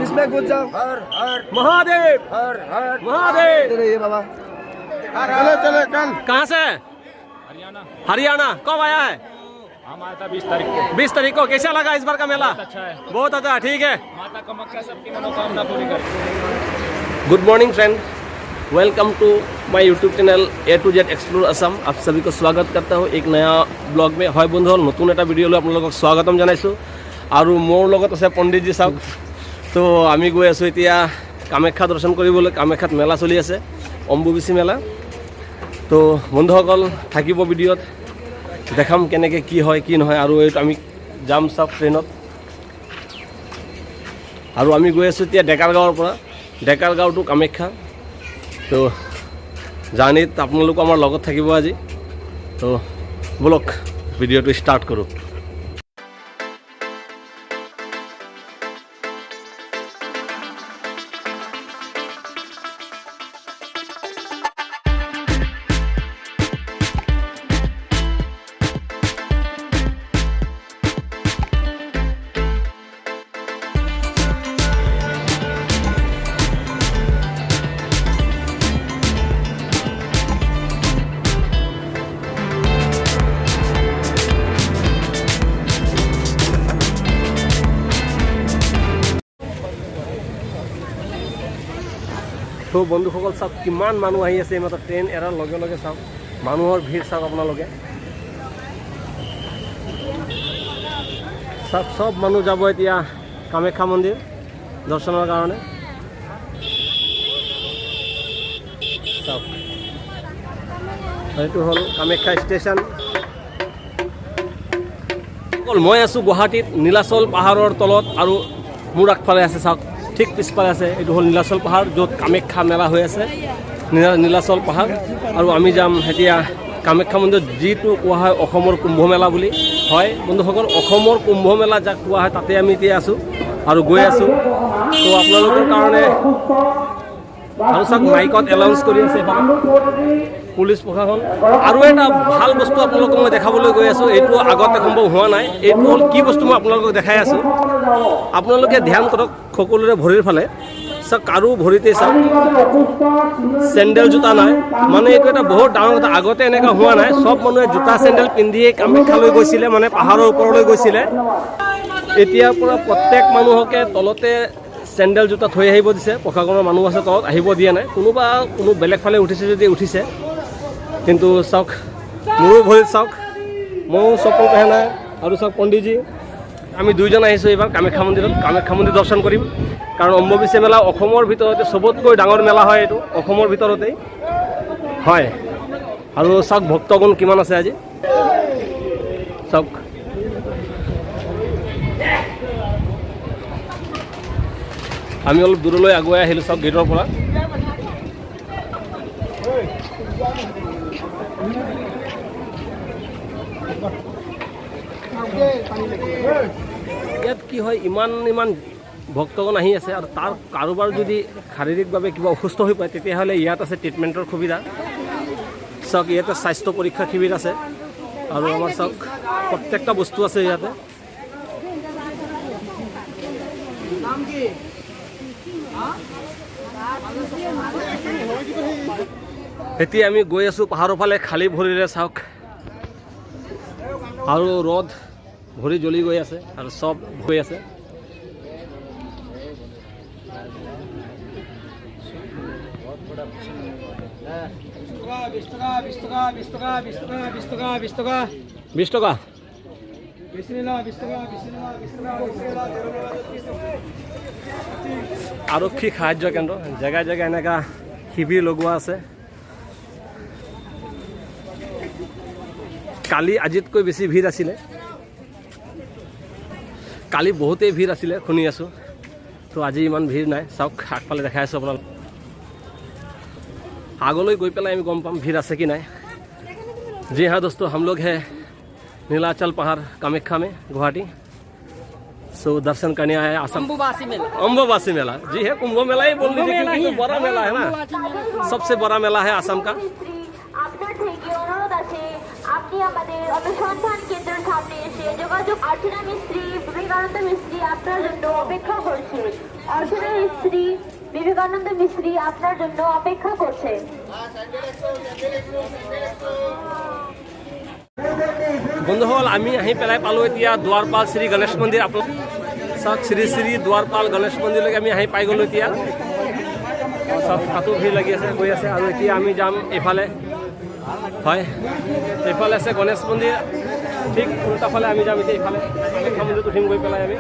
इसमें घुस जाओ। महादेव महादेव। ये बाबा चलो चलो चल। कहाँ से? हरियाणा। हरियाणा। कब आया है? हम आया था 20 तारीख को। 20 तारीख को। कैसा लगा इस बार का मेला? अच्छा है। बहुत अच्छा। ठीक है। माता कामाख्या सबकी मनोकामना पूरी करे। Good morning friend, welcome to my YouTube channel A to Z explore Assam. आप सभी को स्वागत करता हूँ एक नया ब्लॉग में। হয় বন্ধু নতুন এটা ভিডিও লৈ আপোনালোকক স্বাগতম জনাইছোঁ আৰু মোৰ লগত আছে পণ্ডিতজি চাওক। তো আমি গৈ আছোঁ এতিয়া কামাখ্যা দৰ্শন কৰিবলৈ। কামাখ্যাত মেলা চলি আছে, অম্বুবাচী মেলা। তো বন্ধুসকল থাকিব ভিডিঅ'ত, দেখাম কেনেকৈ কি হয় কি নহয়। আৰু এইটো আমি যাম চাওক ট্ৰেইনত। আৰু আমি গৈ আছোঁ এতিয়া ডেকাৰগাঁৱৰ পৰা, ডেকাৰগাঁও টু কামাখ্যা। তো জাৰ্ণিত আপোনালোক আমাৰ লগত থাকিব আজি। তো বলক ভিডিঅ'টো ষ্টাৰ্ট কৰোঁ। তো বন্ধুসকল চাওক কিমান মানুহ আহি আছে। এইমাত্ৰ ট্ৰেইন এৰাৰ লগে লগে চাওক মানুহৰ ভিৰ চাওক আপোনালোকে। চাওক চব মানুহ যাব এতিয়া কামাখ্যা মন্দিৰ দৰ্শনৰ কাৰণে। চাওক এইটো হ'ল কামাখ্যা ষ্টেচন। অকল মই আছোঁ গুৱাহাটীত নীলাচল পাহাৰৰ তলত, আৰু মোৰ আগফালে আছে চাওক ঠিক পিছফালে আছে এইটো হ'ল নীলাচল পাহাৰ, য'ত কামাখ্যা মেলা হৈ আছে। নীলাচল পাহাৰ। আৰু আমি যাম এতিয়া কামাখ্যা মন্দিৰত, যিটো কোৱা হয় অসমৰ কুম্ভ মেলা বুলি। হয় বন্ধুসকল, অসমৰ কুম্ভ মেলা যাক কোৱা হয় তাতে আমি এতিয়া আছোঁ আৰু গৈ আছোঁ। তো আপোনালোকৰ কাৰণে আৰু চাওক মাইকত এলাউন্স কৰি আছে পুলিচ প্ৰশাসন। আৰু এটা ভাল বস্তু আপোনালোকক মই দেখাবলৈ গৈ আছোঁ, এইটো আগতে সম্ভৱ হোৱা নাই। এইটো হ'ল কি বস্তু মই আপোনালোকক দেখাই আছোঁ। আপোনালোকে ধ্যান কৰক সকলোৰে ভৰিৰ ফালে চাওক, কাৰো ভৰিতে চাওক চেণ্ডেল জোতা নাই। মানে এইটো এটা বহুত ডাঙৰ কথা, আগতে এনেকুৱা হোৱা নাই। চব মানুহে জোতা চেণ্ডেল পিন্ধিয়ে কামাখ্যালৈ গৈছিলে, মানে পাহাৰৰ ওপৰলৈ গৈছিলে। এতিয়াৰ পৰা প্ৰত্যেক মানুহকে তলতে চেণ্ডেল জোতা থৈ আহিব দিছে। প্ৰশাসনৰ মানুহ আছে তলত, আহিব দিয়া নাই। কোনো বেলেগ ফালে উঠিছে যদি উঠিছে, কিন্তু চাওক মোৰো ভৰিত চাওক, ময়ো চপ্পল পিন্ধা নাই। আৰু চাওক পণ্ডিতজি, আমি দুইজন আহিছোঁ এইবাৰ কামাখ্যা মন্দিৰত। কামাখ্যা মন্দিৰ দৰ্শন কৰিম, কাৰণ অম্বুবাচী মেলা অসমৰ ভিতৰতে চবতকৈ ডাঙৰ মেলা হয় এইটো, অসমৰ ভিতৰতেই হয়। আৰু চাওক ভক্তগণ কিমান আছে আজি চাওক। আমি অলপ দূৰলৈ আগুৱাই আহিলোঁ চাওক গেটৰ পৰা। ইয়াত কি হয়, ইমান ভক্তগণ আহি আছে, আৰু তাৰ কাৰোবাৰ যদি শাৰীৰিকভাৱে কিবা অসুস্থ হৈ পৰে তেতিয়াহ'লে ইয়াত আছে ট্ৰিটমেণ্টৰ সুবিধা। চাওক ইয়াতে স্বাস্থ্য পৰীক্ষা শিবিৰ আছে, আৰু আমাৰ চাওক প্ৰত্যেকটা বস্তু আছে ইয়াতে। এতিয়া আমি গৈ আছোঁ পাহাৰৰ ফালে খালী ভৰিৰে চাওক, আৰু ৰ'দ ভৰি জ্বলি গৈ আছে আৰু চব গৈ আছে। বিশ টকা আৰক্ষী সাহায্য কেন্দ্ৰ, জেগাই জেগাই এনেকুৱা শিবিৰ লগোৱা আছে। কালি আজিতকৈ বেছি ভিৰ আছিলে, কালি বহুতেই ভিৰ আছিলে শুনি আছোঁ। তো আজি ইমান ভিৰ নাই। চাওক আগফালে দেখাই আছোঁ আপোনালোক। আগলৈ গৈ পেলাই আমি গম পাম ভিৰ আছে कि नहीं। जी हाँ दोस्तों, हम लोग हैं नीलाचल पहाड़ कामाख्या में गुवाहाटी। सो दर्शन करने आए असम। अम्बुबासी मेला जी है, कुंभ मेला ही बोल दीजिए क्योंकि तो बड़ा मेला है ना, सबसे बड़ा मेला है असम का। আপনি আমাদের অনুসন্ধান কেন্দ্রের সামনে এসে যোগাযোগ। আর্চনা মিস্ত্রি, বিভিন্ন বিবেকানন্দ মিস্ত্রি আপনার জন্য অপেক্ষা করছে। অর্জুনের স্ত্রী বিবেকানন্দ মিস্ত্রি আপনার জন্য অপেক্ষা করছে। বন্ধুসকল আমি আহি পেলাই পালোঁ এতিয়া দুৱাৰপাল শ্ৰী গণেশ মন্দিৰ। আপোনালোক চাওক শ্ৰী শ্ৰী দুৱাৰপাল গণেশ মন্দিৰলৈকে আমি আহি পাই গ'লোঁ এতিয়া। চাওক তাতো ভিৰ লাগি আছে গৈ আছে আৰু এতিয়া আমি যাম এইফালে। হয় এইফালে আছে গণেশ মন্দিৰ, ঠিক উল্টা ফালে আমি যাম এতিয়া এইফালে কামাখ্যা মন্দিৰত উঠিম গৈ পেলাই আমি।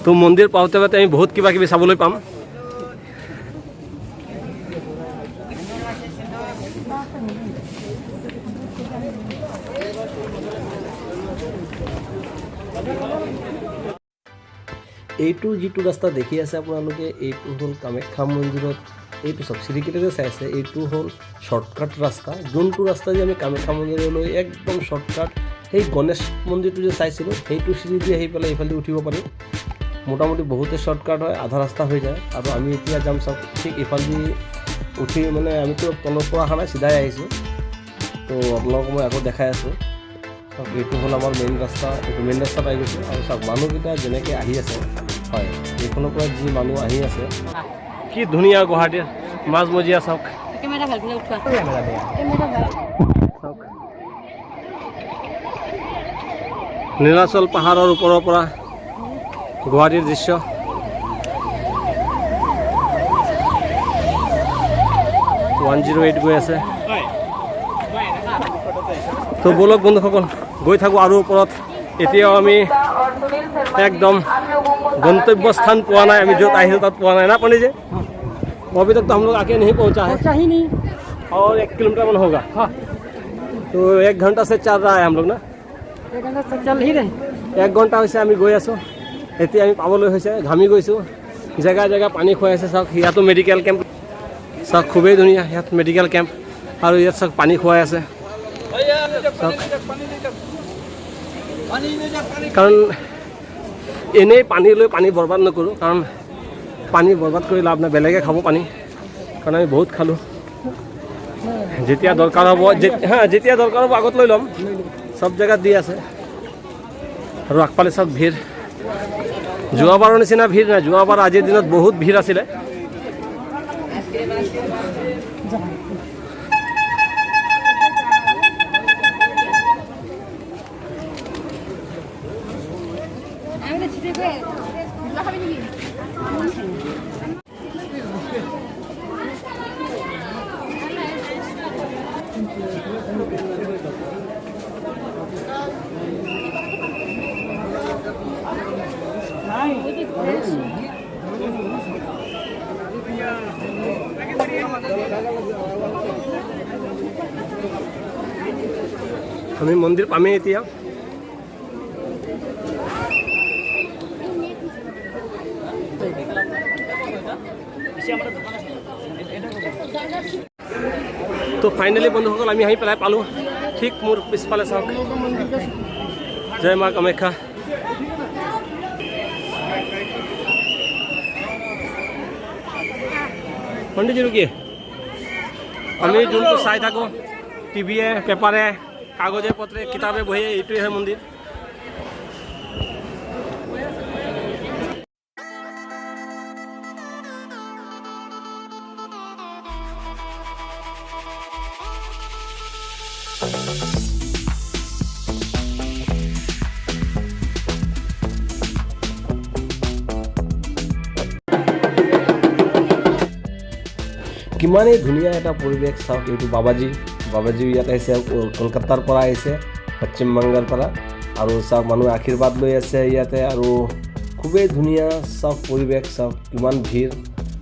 তো মন্দিৰ পাওঁতে পাওঁতে আমি বহুত কিবা কিবি চাবলৈ পাম। এইটো যিটো ৰাস্তা দেখি আছে আপোনালোকে, এইটো হ'ল কামাখ্যা মন্দিৰত। এইটো চাওক চিৰিকেইটাতে চাই আছে, এইটো হ'ল শ্বৰ্টকাট ৰাস্তা। যোনটো ৰাস্তা যে আমি কামাখ্যা মন্দিৰলৈ একদম শ্বৰ্টকাট, সেই গণেশ মন্দিৰটো যে চাইছিলোঁ সেইটো চিৰি দি আহি পেলাই এইফালে উঠিব পাৰি। মোটামুটি বহুতে শ্বৰ্টকাট হয়, আধা ৰাস্তা হৈ যায়। আৰু আমি এতিয়া যাম চাওক ঠিক এইফালেদি উঠি, মানে আমিতো তলৰ পৰা অহা নাই, চিধাই আহিছোঁ। তো আপোনালোকক মই আকৌ দেখাই আছোঁ। চাওক এইটো হ'ল আমাৰ মেইন ৰাস্তা, এইটো মেইন ৰাস্তা পাই গৈছোঁ। আৰু চাওক মানুহকেইটা যেনেকৈ আহি আছে, হয় এইখনৰ পৰা যি মানুহ আহি আছে, কি ধুনীয়া গুৱাহাটীৰ মাজমজিয়া। চাওক চাওক নীলাচল পাহাৰৰ ওপৰৰ পৰা গুৱাহাটীৰ দৃশ্য। ওৱান 108 গৈ আছে। তো বলক বন্ধুসকল গৈ থাকোঁ আৰু ওপৰত। এতিয়াও আমি একদম गंतव्यस्थान पोआ ना, अभी जो আহিল तब पोआ ना पंडित जी। अभी तक तो हम लोग आके नहीं पहुंचा है, नहीं और 1 किलोमीटर मन होगा। हाँ तो 1 घंटा से चल रहा है हम लोग ना, 1 घंटा से चल ही रहे। 1 घंटा হৈছে আমি গৈ আছোঁ। এতিয়া আমি পাবলৈ হৈছে, ঘামি গৈছোঁ। জেগা জেগা পানী খুৱাই আছে। চাওক ইয়াতো মেডিকেল কেম্প, চাওক খুবেই ধুনীয়া ইয়াত মেডিকেল কেম্প। আৰু ইয়াত চাওক পানী খুৱাই আছে। চাওক কাৰণ এনেই পানী লৈ পানী বৰবাদ নকৰোঁ, কাৰণ পানী বৰবাদ কৰি লাভ নাই, বেলেগে খাব পানী। কাৰণ আমি বহুত খালোঁ। যেতিয়া দৰকাৰ হ'ব, যেতিয়া দৰকাৰ হ'ব আগত লৈ ল'ম। চব জেগাত দি আছে। আৰু আগফালে চব ভিৰ, যোৱাবাৰৰ নিচিনা ভিৰ নাই। যোৱাবাৰ আজিৰ দিনত বহুত ভিৰ আছিলে। আমি মন্দিৰ পামেই এতিয়া। তো ফাইনেলি বন্ধুসকল আমি আহি পেলাই পালোঁ। ঠিক মোৰ পিছফালে চাওক, জয় মা কামাখ্যা। पंडित जी रुकिए, আমি যোনটো চাই থাকোঁ টিভিয়ে পেপাৰে কাগজে পত্ৰে কিতাপে বহিয়ে, এইটোৱে মন্দিৰ। কিমানেই ধুনীয়া এটা পৰিৱেশ। চাওক এইটো বাবাজী ইয়াত আহিছে, কলকাতাৰ পৰা আহিছে, পশ্চিম বংগৰ পৰা। আৰু চাওক মানুহে আশীৰ্বাদ লৈ আছে ইয়াতে। আৰু খুবেই ধুনীয়া চাওক পৰিৱেশ। চাওক কিমান ভিৰ,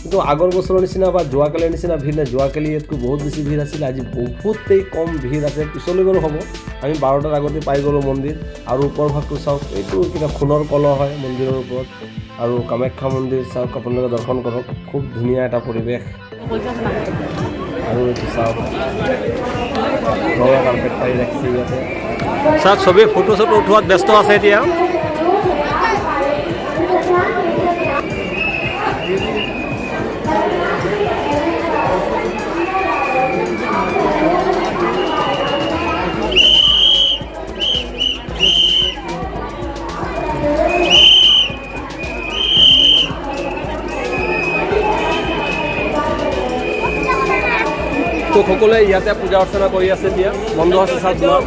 কিন্তু আগৰ বছৰৰ নিচিনা বা যোৱাকালিৰ নিচিনা ভিৰ নাই। যোৱাকালি ইয়াতকৈ বহুত বেছি ভিৰ আছিল, আজি বহুতেই কম ভিৰ আছে। পিছলৈ বাৰু হ'ব, আমি 12টাৰ আগতে পাই গ'লোঁ মন্দিৰ। আৰু ওপৰ ভাগটো চাওক, এইটো কিবা সোণৰ কলহ হয় মন্দিৰৰ ওপৰত। আৰু কামাখ্যা মন্দিৰ চাওক, আপোনালোকে দৰ্শন কৰক, খুব ধুনীয়া এটা পৰিৱেশ। আৰু এইটো চাওক ৰঙা কাৰ্পেট পাৰি ৰাখিছে ইয়াতে। চাওক চবেই ফটো চটো উঠোৱাত ব্যস্ত আছে এতিয়া। তো সকলোৱে ইয়াতে পূজা অৰ্চনা কৰি আছে এতিয়া বন্ধ আছে চাওক তোমাৰ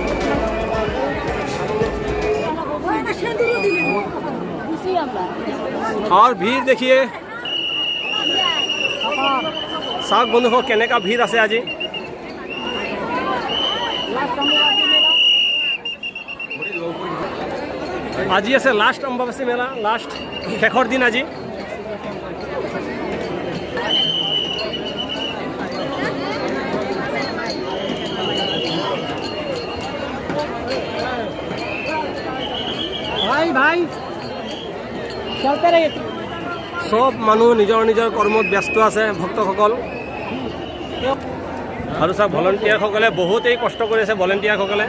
और भीड़ देखिए साग बंधु केने का भीड़ আছে আজি আজি আছে লাষ্ট অম্বাবাচী মেলা লাষ্ট শেষৰ দিন আজি भाई भाई चलते रहिए सब মানুহ নিজৰ নিজৰ কৰ্মত ব্যস্ত আছে ভক্তসকল আৰু সব ভলান্টিয়াৰসকলে বহুতেই কষ্ট কৰি আছে ভলান্টিয়াৰসকলে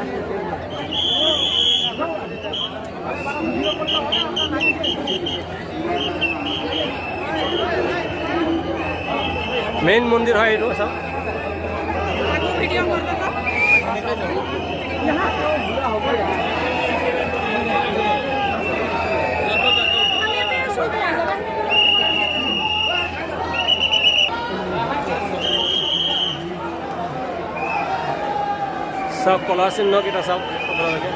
মেইন মন্দিৰ হয় এইটো সব सब कला चिन्ह केटा सब আপোনালোকে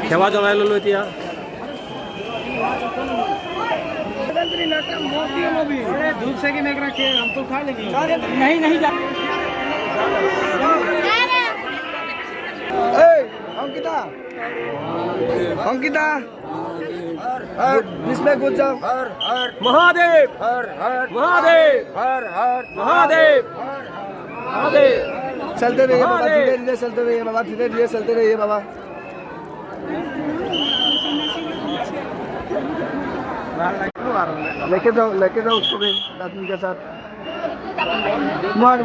সেৱা জনাই ললো এতিয়া धूप से कि नहीं रखे हम तो खा लेंगे नहीं नहीं जा अंकिता अंकिता इसमें घुस जाओ महादेव महादेव महादेव महादेव चलते रहिए बाबा धीरे धीरे चलते रहिए बाबा धीरे धीरे चलते रहिए बाबा लेके जाओ उसको भी आदमी के साथ मार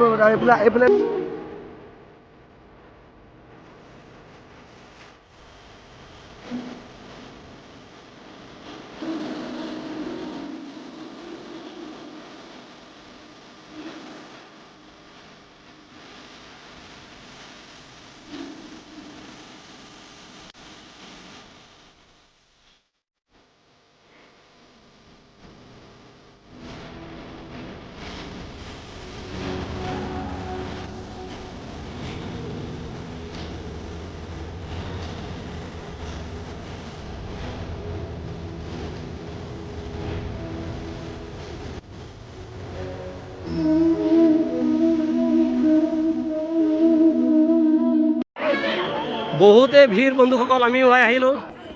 बहुते भीड़ बंधुসকল আমি ওলাই আহিলো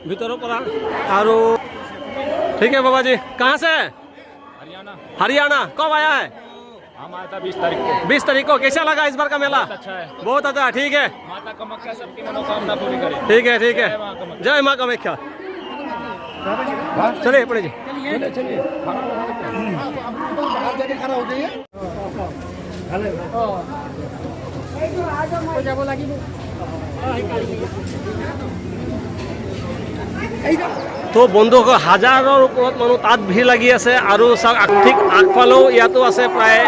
ভিতৰৰ পৰা আৰু ठीक है बाबा जी कहाँ से हरियाणा हरियाणा कब आया है हम आया था 20 तारीख को 20 तारीख को कैसा लगा इस बार का मेला अच्छा है बहुत अच्छा ठीक है माता कामाख्या सबकी मनोकामना पूरी करे ठीक है जय माँ कामाख्या चलिए पड़े जी যাব লাগিব তো বন্ধুসকল হাজাৰৰ ওপৰত মানুহ তাত ভিৰ লাগি আছে আৰু ঠিক আগফালেও ইয়াতো আছে প্ৰায়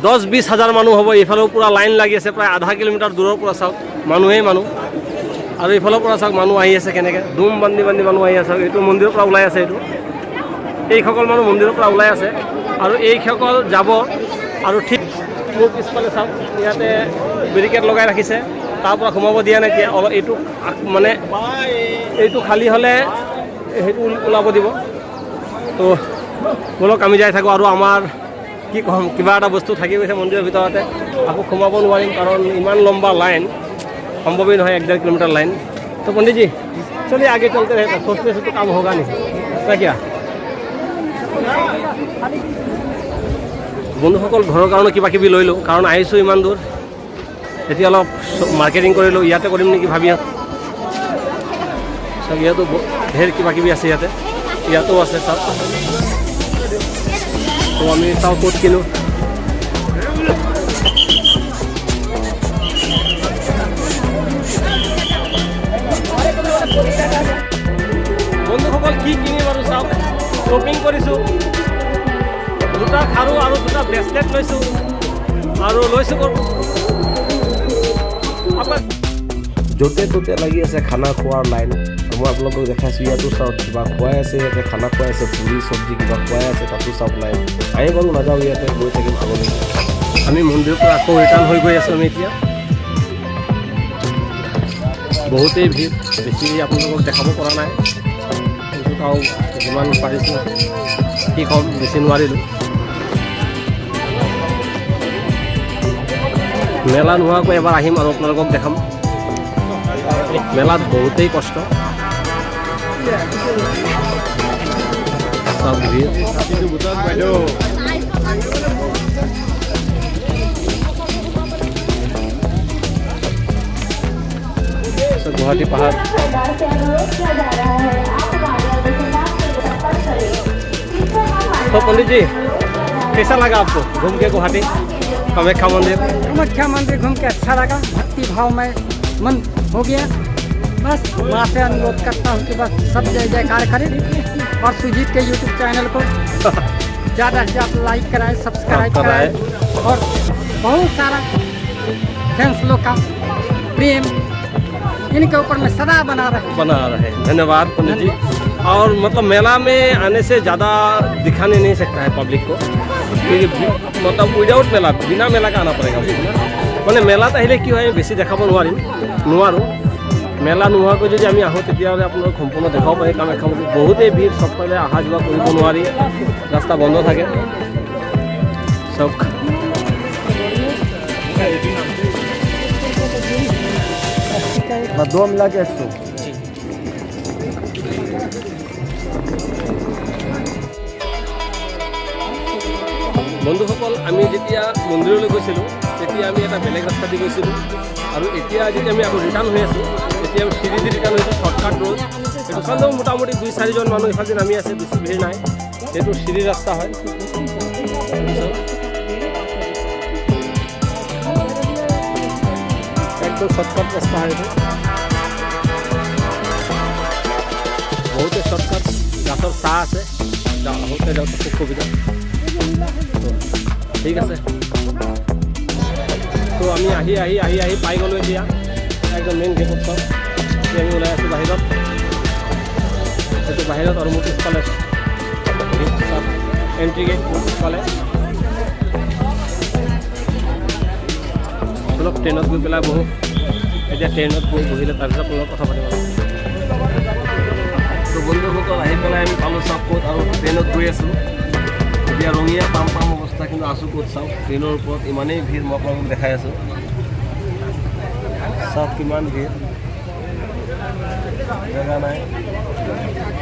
10-20 হাজাৰ মানুহ হ'ব এইফালেও পুৰা লাইন লাগি আছে প্ৰায় আধা কিলোমিটাৰ দূৰৰ পৰা চাওক মানুহেই মানুহ আৰু এইফালৰ পৰা চাওক মানুহ আহি আছে কেনেকৈ ধুম বান্ধি মানুহ আহি আছে এইটো মন্দিৰৰ পৰা ওলাই আছে এইটো এইসকল মানুহ মন্দিৰৰ পৰা ওলাই আছে আৰু এইসকল যাব আৰু ঠিক মোৰ পিছফালে চাওক ইয়াতে বেৰিকেড লগাই ৰাখিছে তাৰ পৰা সোমাব দিয়া নাই এতিয়া অলপ এইটো মানে এইটো খালী হ'লে সেইটো ওলাব দিব তো বলক আমি যাই থাকোঁ আৰু আমাৰ কি ক'ম কিবা এটা বস্তু থাকি গৈছে মন্দিৰৰ ভিতৰতে আকৌ সোমাব নোৱাৰিম কাৰণ ইমান লম্বা লাইন সম্ভৱেই নহয় 1.5 किलोमीटर लाइन तो पंडित जी चलिए आगे चलते रहे सोचते से तो काम होगा नहीं क्या বন্ধুসকল ঘৰৰ কাৰণে কিবা কিবি লৈ লওঁ কাৰণ আহিছোঁ ইমান দূৰ এতিয়া অলপ মাৰ্কেটিং কৰিলোঁ ইয়াতে কৰিম নেকি ভাবি চব ইয়াতো ঢেৰ কিবা কিবি আছে ইয়াতো আছে চব তো আমি চাওঁ ক'ত কিনো আৰু লৈছোঁ য'তে ত'তে লাগি আছে খানা খোৱাৰ লাইন। মই আপোনালোকক দেখাইছোঁ, ইয়াতো চাওক কিবা খুৱাই আছে, ইয়াতে খানা খুৱাই আছে, পুৰি চব্জি কিবা খুৱাই আছে, তাতো চাওক লাইন। আমি বাৰু নাযাওঁ, ইয়াতে গৈ থাকিম আগলৈ। আমি মন্দিৰৰ পৰা আকৌ ৰিটাৰ্ণ হৈ গৈ আছোঁ আমি এতিয়া। বহুতেই ভিৰ, বেছি আপোনালোকক দেখাব পৰা নাই, কিন্তু তাও যিমান পাৰিছোঁ কি ক'ম, বেছি নোৱাৰিলোঁ। মেলা নোহোৱাকৈ এবাৰ আহিম আৰু আপোনালোকক দেখাম। মেলাত বহুতেই কষ্ট, চব ভিৰ। गुवाहाटी पहाड़। तो पंडित जी कैसा लगा आपको घूम के गुवाहाटी कामाख्या मंदिर? कामाख्या मंदिर घूम के अच्छा लगा, भक्ति भाव में मन हो गया। बस वहाँ से अनुरोध करता हूँ कि बस सब जय जयकार करें और सुजीत के यूट्यूब चैनल को ज़्यादा से ज़्यादा लाइक कराएं, सब्सक्राइब कराएं और बहुत सारा फैंस लोग का प्रेम इनके ऊपर में सदा बना रहे। धन्यवाद पंडित जी। और मतलब मेला में आने से ज़्यादा दिखाने नहीं सकता है पब्लिक को, क्योंकि मतलब विदाउट मेला, बिना मेला का आना पड़ेगा। मैंने मेला আহিলে কি হয় বেছি দেখাব নোৱাৰোঁ। মেলা নোহোৱাকৈ যদি আমি আহোঁ তেতিয়াহ'লে আপোনালোক সম্পূৰ্ণ দেখাব পাৰি কামাখ্যা মন্দিৰ। বহুতেই ভিৰ, চবফালে অহা যোৱা কৰিব নোৱাৰি, ৰাস্তা বন্ধ থাকে চব। दो मिला के 100। বন্ধুসকল, আমি যেতিয়া মন্দিৰলৈ গৈছিলোঁ তেতিয়া আমি এটা বেলেগ ৰাস্তা দি গৈছিলোঁ, আৰু এতিয়া যেতিয়া আমি আকৌ ৰিটাৰ্ণ হৈ আছোঁ তেতিয়া আমি চিৰি দি ৰিটাৰ্ণ হৈছোঁ, শ্বৰ্টকাট ৰোড। এইটো চালেও মোটামুটি 2-4জন মানুহ ইফালে নামি আছে, বেছি ভিৰ নাই। এইটো চিৰি ৰাস্তা হয়। একদম শ্বৰ্টকাট ৰাস্তা হয় এইটো, বহুতে শ্বৰ্টকাট। গাছৰ ছাঁ আছে, আহোঁতে যাওঁতে খুব সুবিধা। ঠিক আছে, তো আমি আহি পাই গ'লোঁ এতিয়া একদম মেইন গেটত। চব এতিয়া আমি ওলাই আছোঁ বাহিৰত। সেইটো বাহিৰত আৰু মোৰ পিছফালে এণ্ট্ৰি গেট পিছফালে। অলপ ট্ৰেইনত গৈ পেলাই বহোঁ। এতিয়া ট্ৰেইনত গৈ বহিলে তাৰপিছত অলপ কথা পাতিম। তো বন্ধুসকল, আহি পেলাই আমি পালোঁ চাওক ক'ত, আৰু ট্ৰেইনত গৈ আছোঁ এতিয়া। ৰঙীয়া পাম অৱস্থা, কিন্তু আছোঁ ক'ত চাওক। ট্ৰেইনৰ ওপৰত ইমানেই ভিৰ, মই আপোনালোকক দেখাই আছোঁ। চাওক কিমান ভিৰ, জেগা নাই,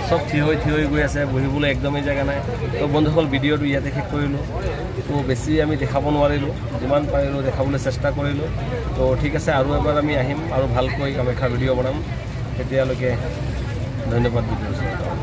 চব থিয় হৈ গৈ আছে, বহিবলৈ একদমেই জেগা নাই। তো বন্ধুসকল, ভিডিঅ'টো ইয়াতে শেষ কৰিলোঁ। তো বেছি আমি দেখাব নোৱাৰিলোঁ, যিমান পাৰিলোঁ দেখাবলৈ চেষ্টা কৰিলোঁ। তো ঠিক আছে, আৰু এবাৰ আমি আহিম আৰু ভালকৈ কামাখ্যাৰ ভিডিঅ' বনাম। তেতিয়ালৈকে ধন্যবাদ ভিডিঅ'।